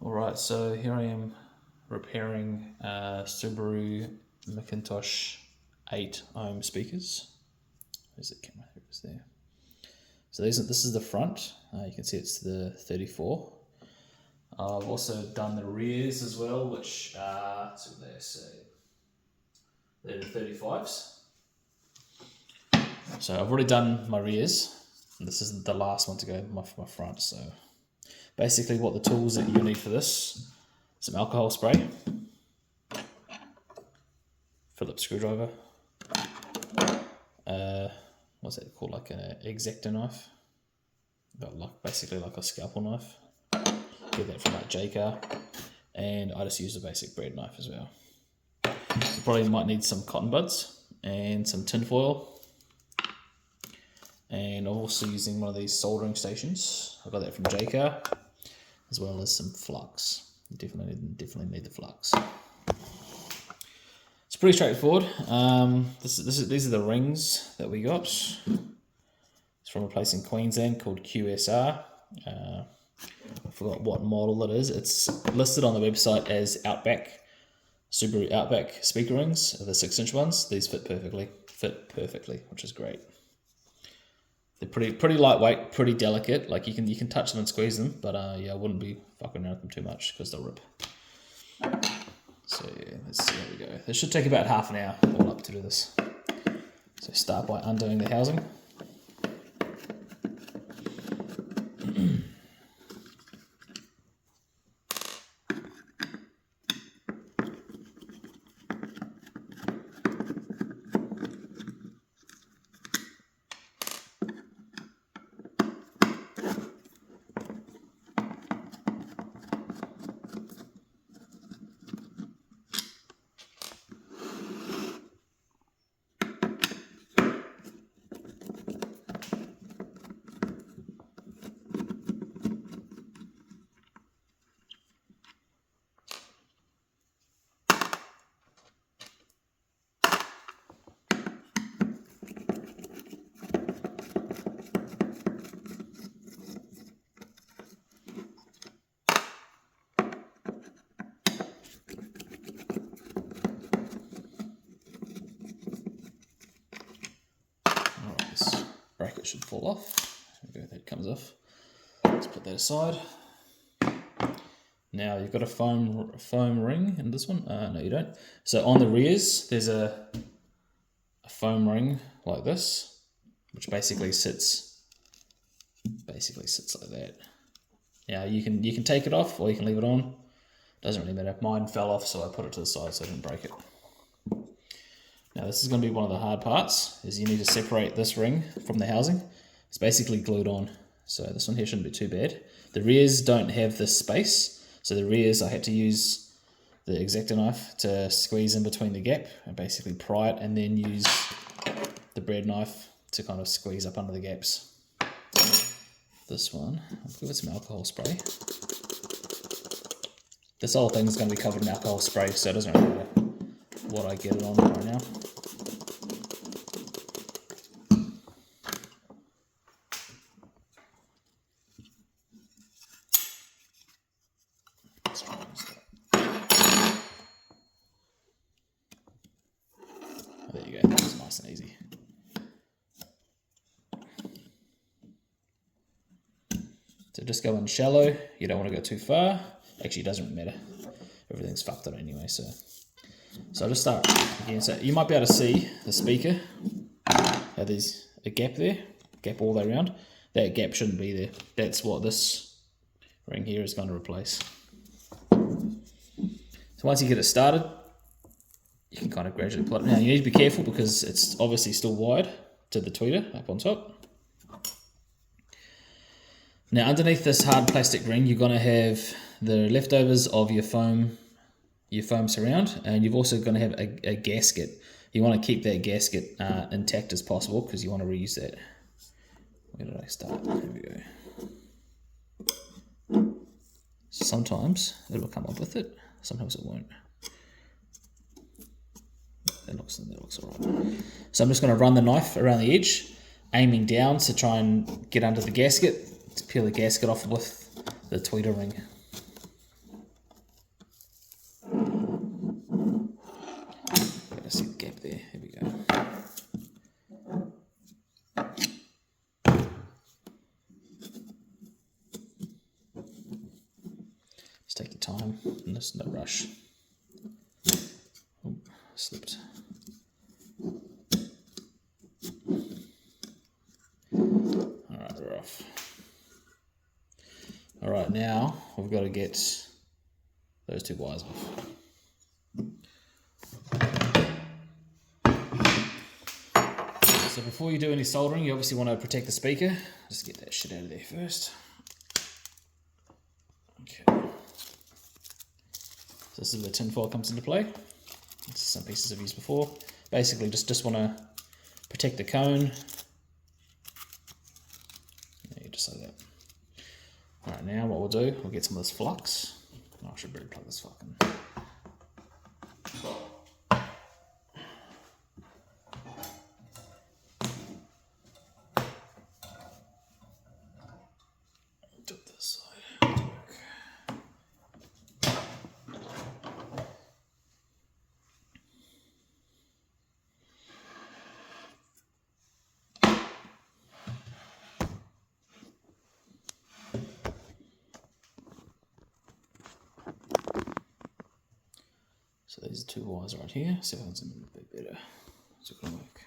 Alright, so here I am repairing Subaru McIntosh 8 ohm speakers. Where's the camera? There it is there. So this is the front. You can see it's the 34. I've also done the rears as well, which so they say they're the 35s. So I've already done my rears. And this is the last one to go my front. So basically what the tools that you need for this: some alcohol spray, Phillips screwdriver, what's that called, like an Exacto-knife, basically like a scalpel knife. Get that from like J-Car, and I just use a basic bread knife as well. You probably might need some cotton buds and some tin foil. And I'm also using one of these soldering stations. I got that from J-Car, as well as some flux. You definitely need the flux. It's pretty straightforward. These are the rings that we got. It's from a place in Queensland called QSR. I forgot what model it is. It's listed on the website as Outback, Subaru Outback speaker rings, the 6-inch ones. These fit perfectly, which is great. They're pretty lightweight, pretty delicate. Like you can touch them and squeeze them, but yeah, I wouldn't be fucking around with them too much because they'll rip. So yeah, let's see how we go. This should take about half an hour all up to do this. So start by undoing the housing. Bracket should fall off. There we go, that comes off. Let's put that aside. Now you've got a foam ring in this one. No, you don't. So on the rears, there's a foam ring like this, which basically sits like that. Now you can take it off or you can leave it on. Doesn't really matter. Mine fell off, so I put it to the side so I didn't break it. Now this is going to be one of the hard parts, is you need to separate this ring from the housing. It's basically glued on, so this one here shouldn't be too bad. The rears don't have this space, so the rears I had to use the Exacto-knife to squeeze in between the gap and basically pry it, and then use the bread knife to kind of squeeze up under the gaps. This one, I'll give it some alcohol spray. This whole thing is going to be covered in alcohol spray, so it doesn't really matter what I get it on right now. There you go, that's nice and easy. So just go in shallow, you don't want to go too far. Actually, it doesn't matter. Everything's fucked up anyway, so I'll just start again. So you might be able to see the speaker. How there's a gap there, gap all the way around. That gap shouldn't be there. That's what this ring here is going to replace. So once you get it started, you can kind of gradually pull it. Now you need to be careful because it's obviously still wired to the tweeter up on top. Now underneath this hard plastic ring, you're going to have the leftovers of your foam surround, and you've also going to have a gasket. You want to keep that gasket intact as possible because you want to reuse that. Where did I start? There we go. Sometimes it'll come up with it, sometimes it won't. That looks alright. So I'm just going to run the knife around the edge, aiming down to try and get under the gasket, to peel the gasket off with the tweeter ring. Just take your time, and there's no rush. Oh, slipped. Alright, we're off. Alright, now we've got to get those two wires off. So before you do any soldering, you obviously want to protect the speaker. Just get that shit out of there first. Okay. So this is where the tin foil comes into play. This is some pieces I've used before. Basically, just want to protect the cone. Yeah, just like that. Alright, now what we'll do, we'll get some of this flux. Oh, I should really plug this fucking... Do it this side. So these are two wires right here. See if I can zoom in a bit better. Is it going to work?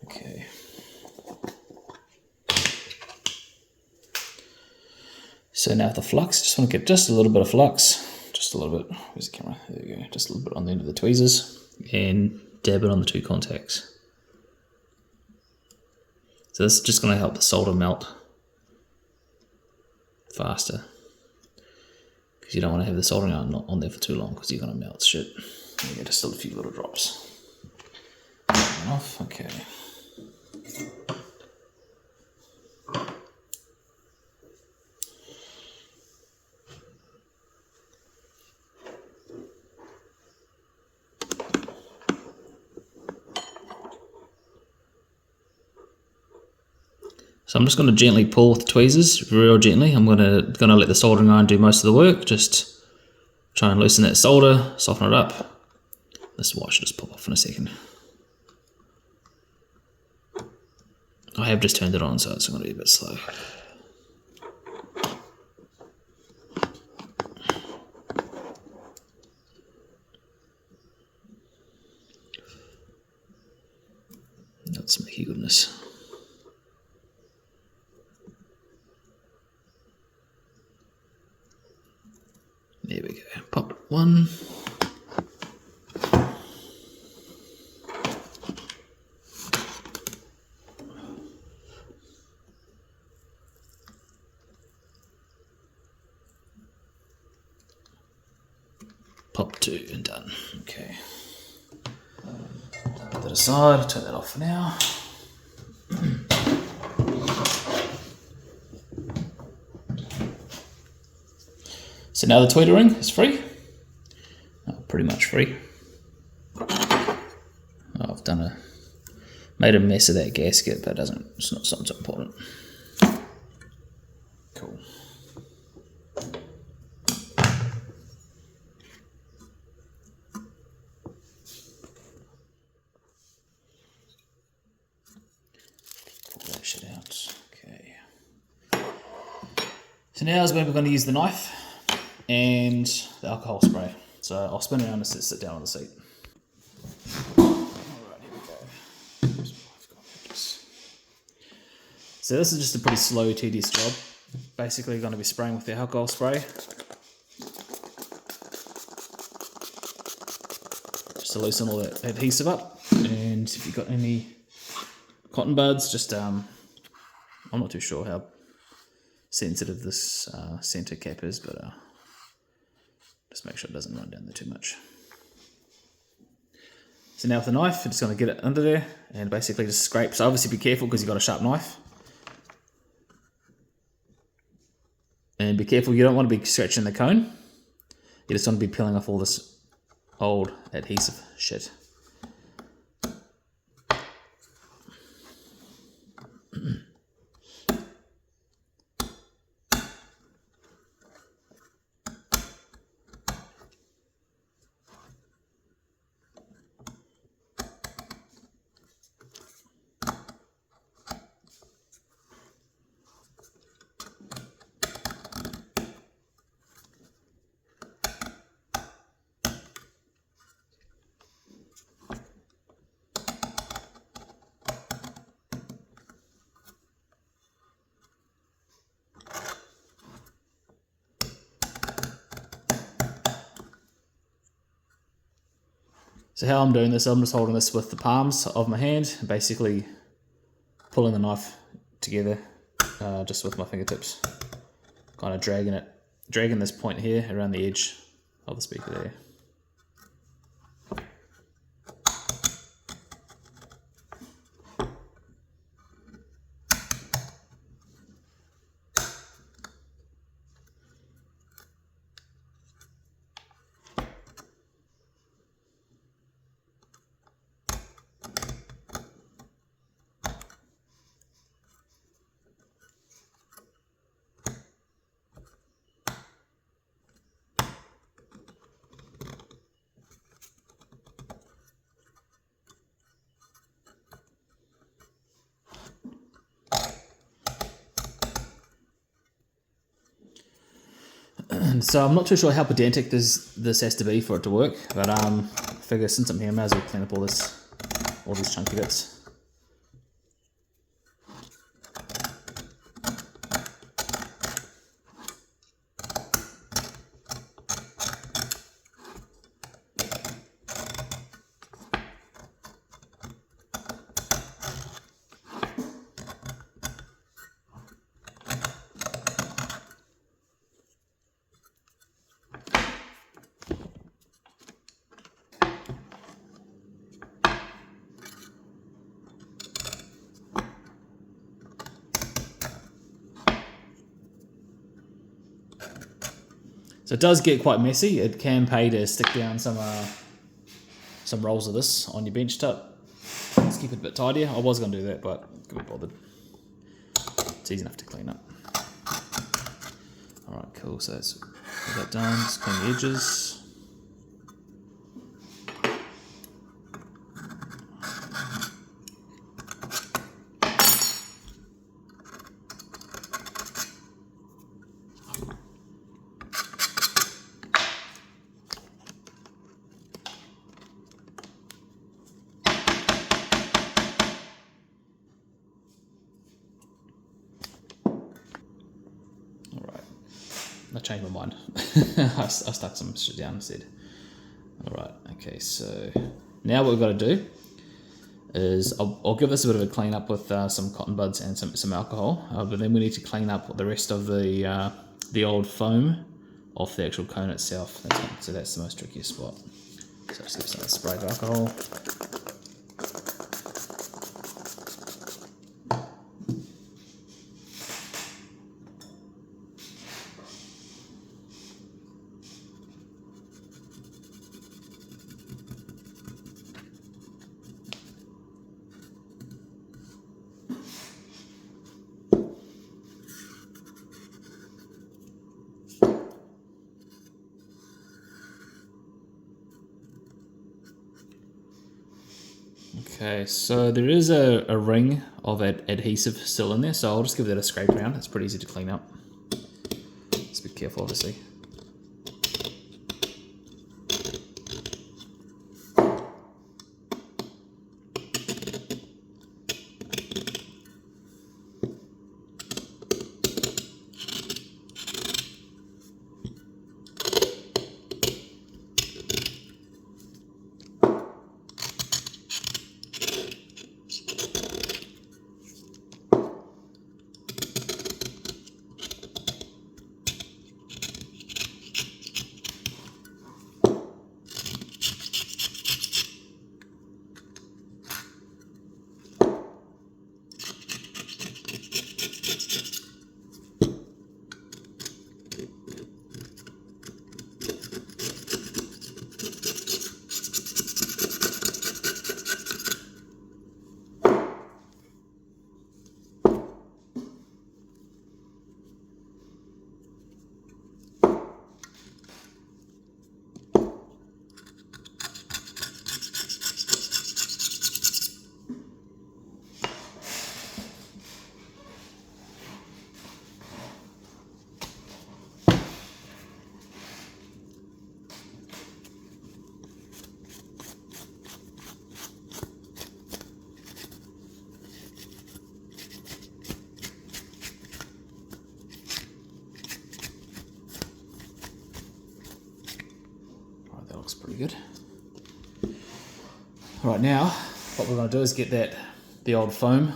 Okay. So now the flux, just want to get just a little bit of flux. Just a little bit. Where's the camera? There we go. Just a little bit on the end of the tweezers and dab it on the two contacts. So this is just going to help the solder melt faster, because you don't want to have the soldering iron on there for too long, because you're going to melt shit. There you go, just a few little drops. Off. Okay. So I'm just going to gently pull with the tweezers, real gently. I'm going to let the soldering iron do most of the work. Just try and loosen that solder, soften it up. This wire should just pop off in a second. I have just turned it on, so it's going to be a bit slow. That's smoky goodness. There we go. Pop one. Pop two and done. Okay. Put that aside. I'll turn that off for now. So now the tweeter ring is free. Oh, pretty much free. Oh, I've made a mess of that gasket, but it's not so important. Cool. Pull that shit out. Okay. So now is when we're going to use the knife and the alcohol spray. So I'll spin around and sit down on the seat. Alright, here we go. So this is just a pretty slow, tedious job. Basically going to be spraying with the alcohol spray. Just to loosen all that adhesive up. And if you've got any cotton buds, just, I'm not too sure how sensitive this center cap is, but just make sure it doesn't run down there too much. So now with the knife, I'm just going to get it under there and basically just scrape. So obviously be careful because you've got a sharp knife. And be careful, you don't want to be scratching the cone. You just want to be peeling off all this old adhesive shit. So how I'm doing this, I'm just holding this with the palms of my hand, basically pulling the knife together just with my fingertips, kind of dragging this point here around the edge of the speaker there. So I'm not too sure how pedantic this has to be for it to work, but I figure since I'm here, I might as well clean up all these chunky bits. So it does get quite messy. It can pay to stick down some rolls of this on your bench top. Let's keep it a bit tidier. I was going to do that, but couldn't be bothered. It's easy enough to clean up. Alright, cool. So that's all that done. Just clean the edges. I changed my mind. I stuck some shit down instead. Alright, okay, so now what we've got to do is I'll give this a bit of a clean up with some cotton buds and some alcohol, but then we need to clean up the rest of the old foam off the actual cone itself. So that's the most trickiest spot. So just give some spray of alcohol. Okay, so there is a ring of adhesive still in there, so I'll just give that a scrape around. It's pretty easy to clean up. Just be careful, obviously. Pretty good. Right now, what we're going to do is get the old foam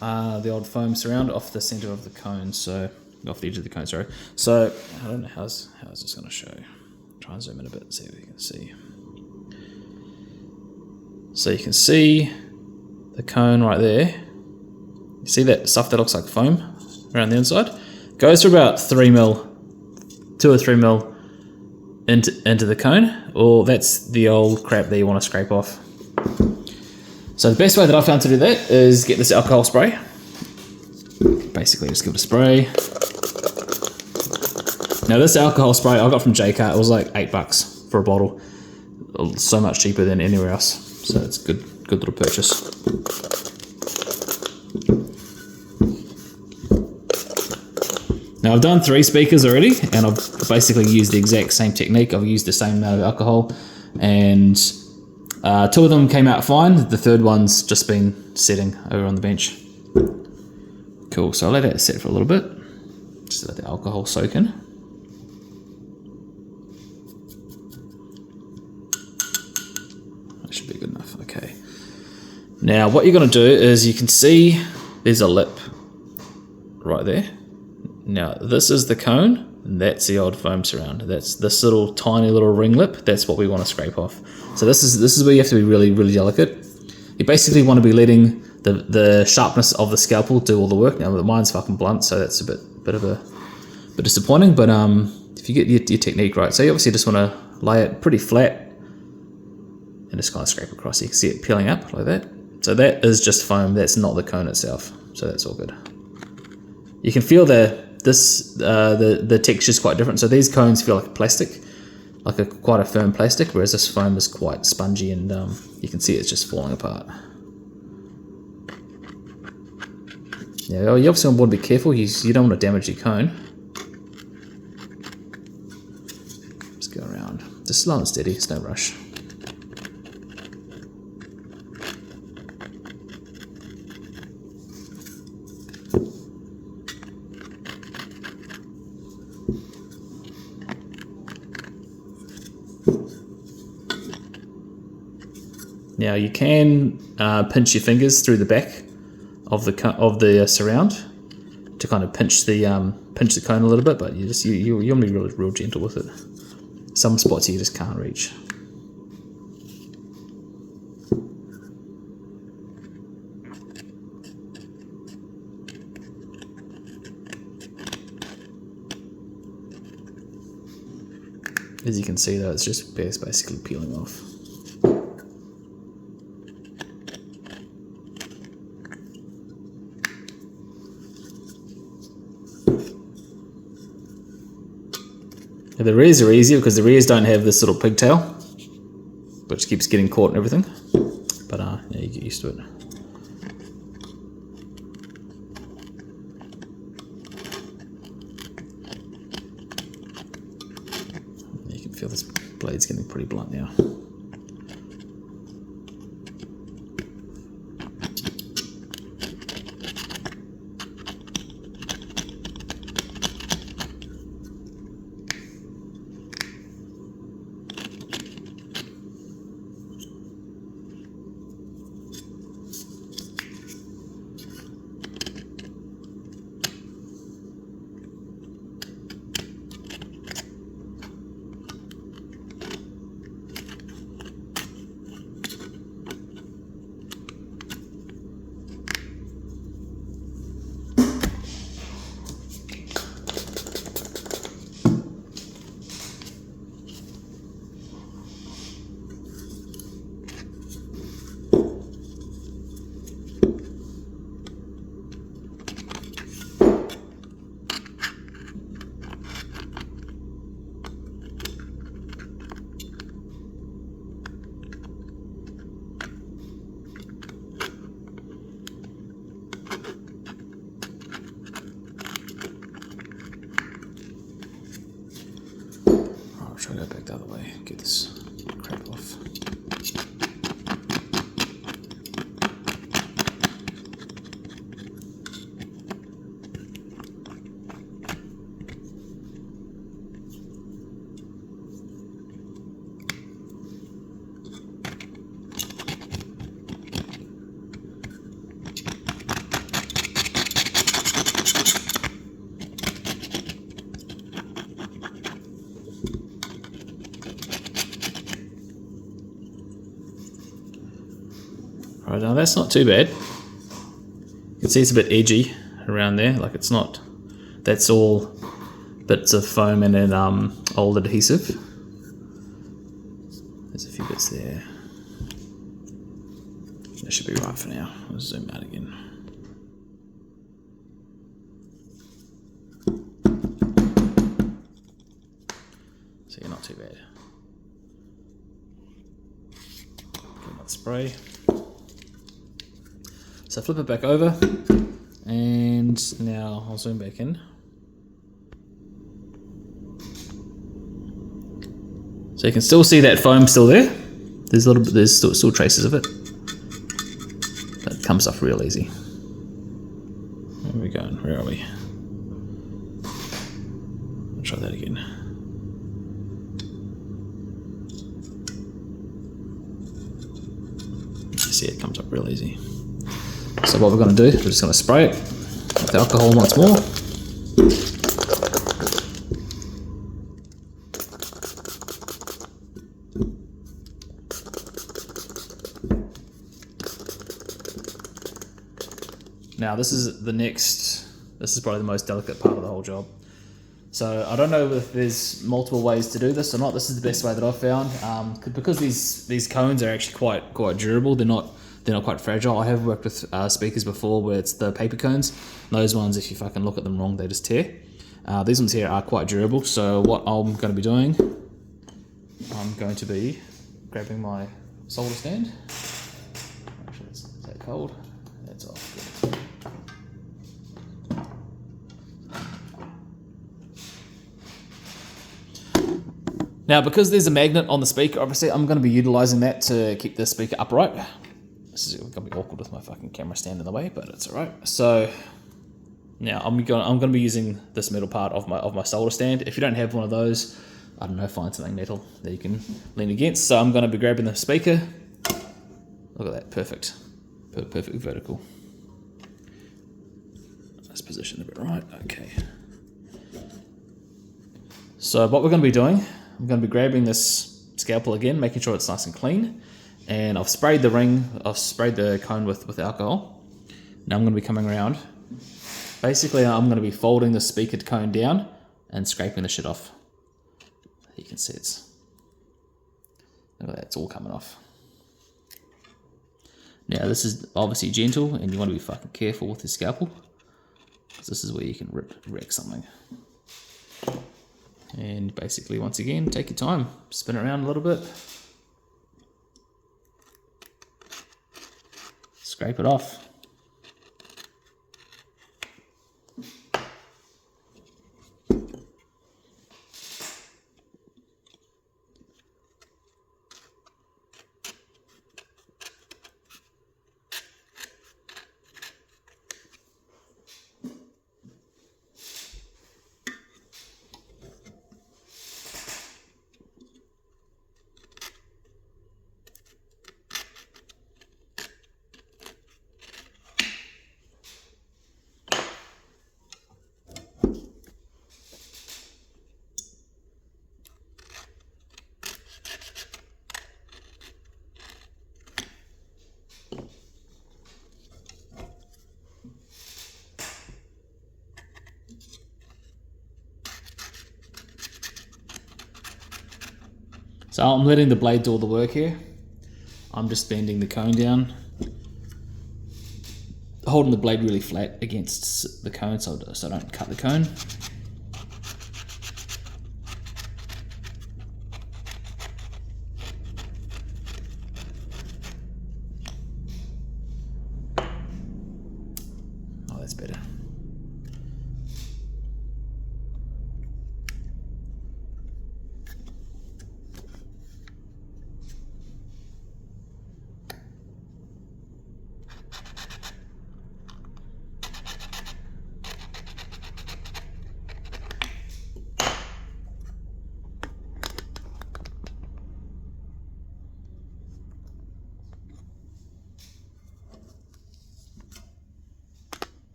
surround off the center of the cone. So off the edge of the cone, sorry. So I don't know how's this going to show. Try and zoom in a bit and see what you can see. So you can see the cone right there. You see that stuff that looks like foam around the inside? Goes for about 3 mil, 2 or 3 mil into the cone, or that's the old crap that you want to scrape off. So the best way that I found to do that is get this alcohol spray. Basically just give it a spray. Now this alcohol spray I got from JCart, it was like $8 for a bottle. So much cheaper than anywhere else. So it's a good little purchase. Now I've done 3 speakers already, and I've basically used the exact same technique. I've used the same amount of alcohol, and 2 of them came out fine. The third one's just been sitting over on the bench. Cool, so I'll let that sit for a little bit. Just let the alcohol soak in. That should be good enough, okay. Now what you're gonna do is you can see there's a lip right there. Now this is the cone, and that's the old foam surround. That's this little tiny little ring lip. That's what we want to scrape off. So this is where you have to be really, really delicate. You basically want to be letting the sharpness of the scalpel do all the work. Now mine's fucking blunt, so that's a bit disappointing. But if you get your technique right, so you obviously just want to lay it pretty flat and just kind of scrape across. You can see it peeling up like that. So that is just foam. That's not the cone itself. So that's all good. You can feel the texture is quite different. So these cones feel like plastic, like quite a firm plastic, whereas this foam is quite spongy, and you can see it's just falling apart. Yeah, you obviously want to be careful. You don't want to damage your cone. Just go around, just slow and steady. It's no rush. Now you can pinch your fingers through the back of the surround to kind of pinch the cone a little bit, but you want to be real gentle with it. Some spots you just can't reach. As you can see though, it's just basically peeling off. The rears are easier because the rears don't have this little pigtail, which keeps getting caught and everything. But yeah, you get used to it. You can feel this blade's getting pretty blunt now. Try to go back the other way, get this crap off. Right, now that's not too bad. You can see it's a bit edgy around there, like it's not, that's all bits of foam and then old adhesive. There's a few bits there. That should be right for now. I'll zoom out again. So yeah, not too bad. Get that spray. So flip it back over, and now I'll zoom back in. So you can still see that foam still there. There's a little bit, there's still traces of it, but it comes off real easy. Where are we going? Where are we? I'll try that again. You see it comes up real easy. So what we're going to do, we're just going to spray it with alcohol once more. Now this is probably the most delicate part of the whole job. So I don't know if there's multiple ways to do this or not. This is the best way that I've found, because these cones are actually quite durable. They're not quite fragile. I have worked with speakers before where it's the paper cones. Those ones, if you fucking look at them wrong, they just tear. These ones here are quite durable. So what I'm going to be doing, I'm going to be grabbing my solder stand. Actually, it's that cold. That's off. Good. Now, because there's a magnet on the speaker, obviously I'm going to be utilizing that to keep the speaker upright. This is going to be awkward with my fucking camera stand in the way, but it's alright. So now I'm going to be using this metal part of my solder stand. If you don't have one of those, I don't know, find something metal that you can lean against. So I'm going to be grabbing the speaker. Look at that, perfect vertical. Let's position a bit right. Okay. So what we're going to be doing, I'm going to be grabbing this scalpel again, making sure it's nice and clean. And I've sprayed the cone with alcohol. Now I'm going to be coming around. Basically, I'm going to be folding the speaker cone down and scraping the shit off. You can see look at that, it's all coming off. Now this is obviously gentle, and you want to be fucking careful with the scalpel, because this is where you can wreck something. And basically, once again, take your time, spin it around a little bit. Scrape it off. So I'm letting the blade do all the work here. I'm just bending the cone down, holding the blade really flat against the cone so I don't cut the cone. Oh, that's better.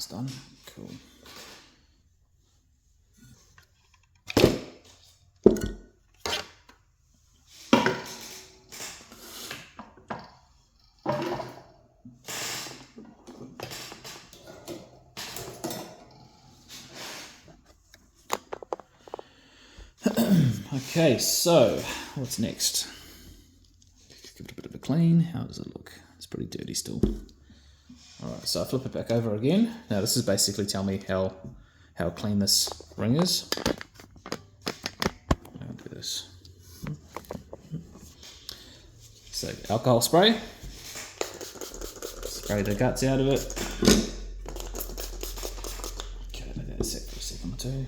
That's done. Cool. Okay, so what's next? Give it a bit of a clean. How does it look? It's pretty dirty still. Alright, so I flip it back over again. Now this is basically telling me how clean this ring is. I'll do this. So alcohol spray. Spray the guts out of it. Okay, let that set for a second or two.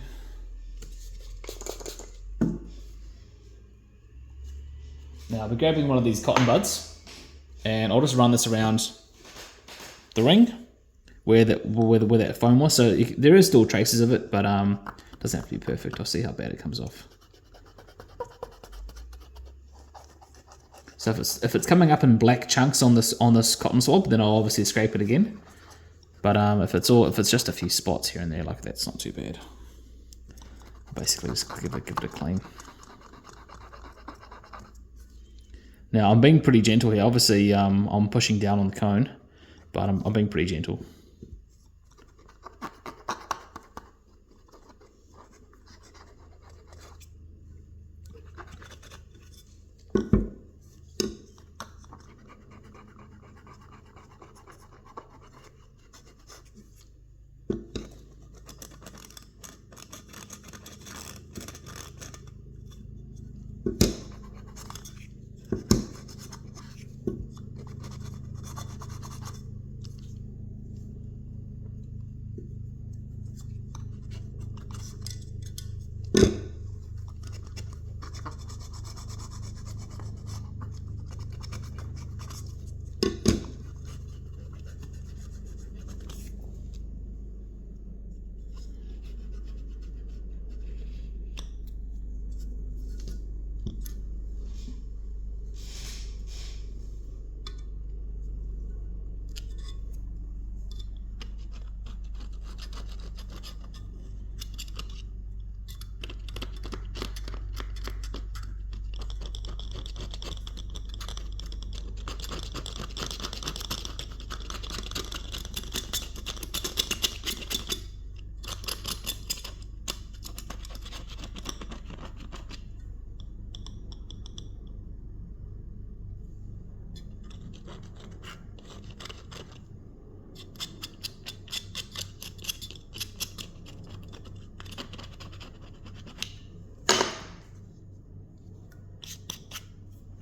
Now I'll be grabbing one of these cotton buds and I'll just run this around the ring where that foam was. So there is still traces of it, but it doesn't have to be perfect. I'll see how bad it comes off. So if it's coming up in black chunks on this cotton swab, then I'll obviously scrape it again. But if it's just a few spots here and there, like that's not too bad. I'll basically just give it a clean. Now I'm being pretty gentle here. Obviously I'm pushing down on the cone, but I'm being pretty gentle.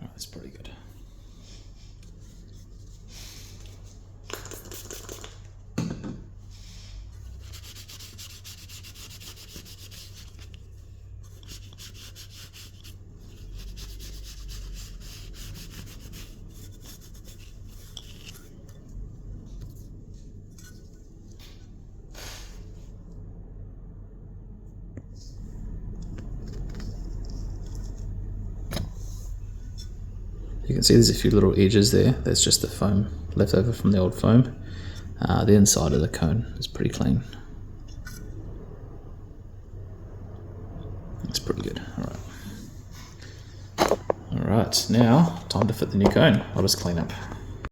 That's pretty good. You can see there's a few little edges there. That's just the foam left over from the old foam. The inside of the cone is pretty clean. It's pretty good. Alright, now time to fit the new cone. I'll just clean up.